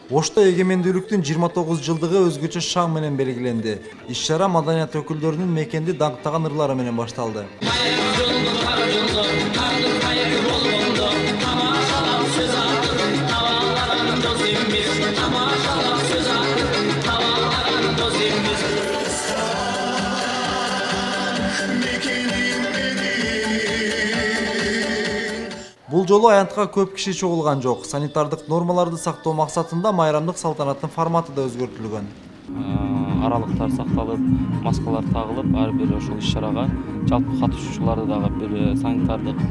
Ошто эгемендүүлүктүн 29 жылдыгы өзгөчө шаң менен белгиленди. Иш-чара маданият өкүлдөрүнүн мекенди даңктаган ырлары менен башталды. Бул жолу аянтка көп киши чогулган жок. Санитардык нормаларды сактоо максатында майрамдык салтанаттын форматы да өзгөртүлгөн. Аралыктар сакталып, маскалар тагылып, ар бир ошол иш-чарага жалпы катышуучуларды дагы бир санитардык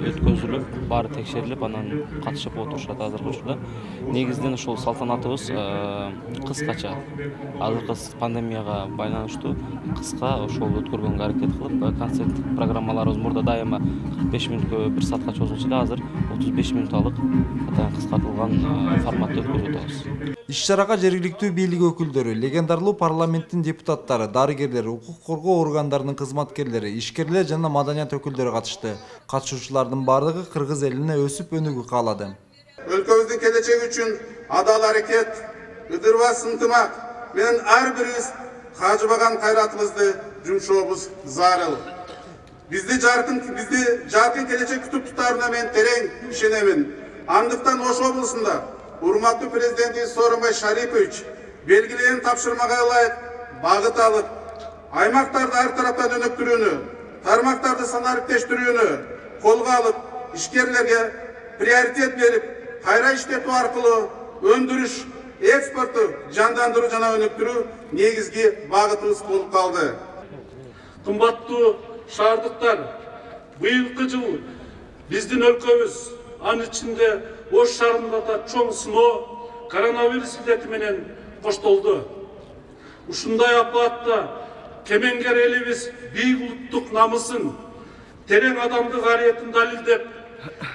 өткөзүлүп, баары текшерилип, анан катышып отурушат азыркы учурда. Негизинен ошол салтанатыбыз кыскача, азыркы пандемияга байланыштуу кыска ошол өткөргөнгө аракет кылып, концерт программаларыбыз мурда дайыма 45 мүнөткө 1 саатка чозулчу да, азыр 35 мүнөт атайын кыскартылган форматта өткөрүп атабыз. Иш-чарага жергиликтүү бийлик өкүлдөрү, легендарлуу парламенттин депутаттары, дарыгерлер, укук коргоо органдарынын кызматкерлери, ишкерлер жана маданият өкүлдөрү катышты. Катышуучулардын бардыгы кыргыз элине өсүп өнүгүү каалады. Өлкөбүздүн келечеги үчүн адал аракет, ыдырбас ынтымак менен ар бирибиз кажыбаган кайратыбызды жумшообуз зарыл. Бизди жаркын келечек күтүп туtarына мен терең ишенемин. Андыктан Ош облусунда урматтуу президентибиз Сооронбай Шарипович белгилеген тапшырмага ылайык багыт алып, аймактарды ар тараптан өнүктүрүүнү, тармактарды санариптештирүүнү колго алып, ишкерлерге приоритет берип, кайра иштетүү аркылуу өндүрүш, экспортту жандандыруу жана өнүктүрүү негизги багытыбыз болуп калды. Кымбаттуу шаардыктар, быйылкы жыл биздин өлкөбүз, анын ичинде Ош шаарында да чоң сыноо коронавирус илдети менен коштолду. Ушундай апаатта кемеңгер элибиз бийик улуттук намысын, терең адамдык ариятын далилдеп,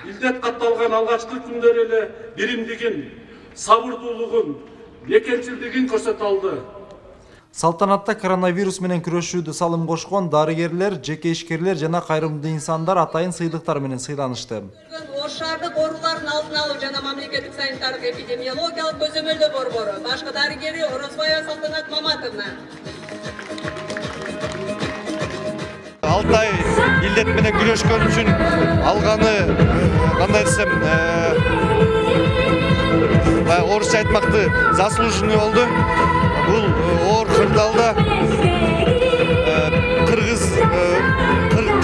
илдет катталган алгачкы күндөр эле биримдигин, сабырдуулугун, мекенчилдигин көрсөтө алды. Салтанатта коронавирус менен күрөшүүдө салым кошкон дарыгерлер, жеке ишкерлер жана кайрымдуу инсандар атайын сыйлыктар менен сыйланышты. Ош шаардык оорулардын алдын алуу жана мамлекеттик санитардык эпидемиологиялык көзөмөлдөө борбору башкы дарыгери Орозбаева Салтанат Маматовна. Алтай илдет менен күрөшкөн үчүн алганы кандай десем, орусча айтмакты заслуженный болду. Бул оор кырдаалда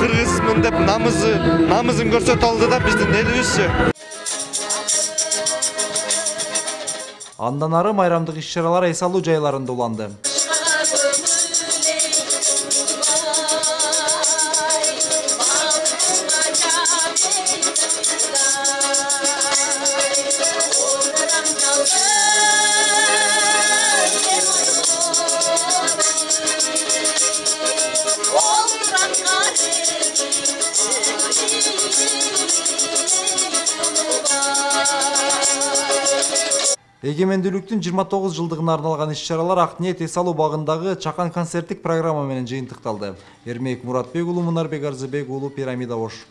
кыргызмын деп намызын көрсөтө алды да биздин элибизчи. Андан ары майрамдык иш-чаралар эс алуу жайларында уланды. Эгемендүүлүктүн 29 жылдыгына арналган иш-чаралар Ак ниет эс алуу багындагы чакан концерттик программа менен жыйынтыкталды. Эрмек Муратбек уулу, Мунарбек Арзыбек уулу, Пирамида Ош.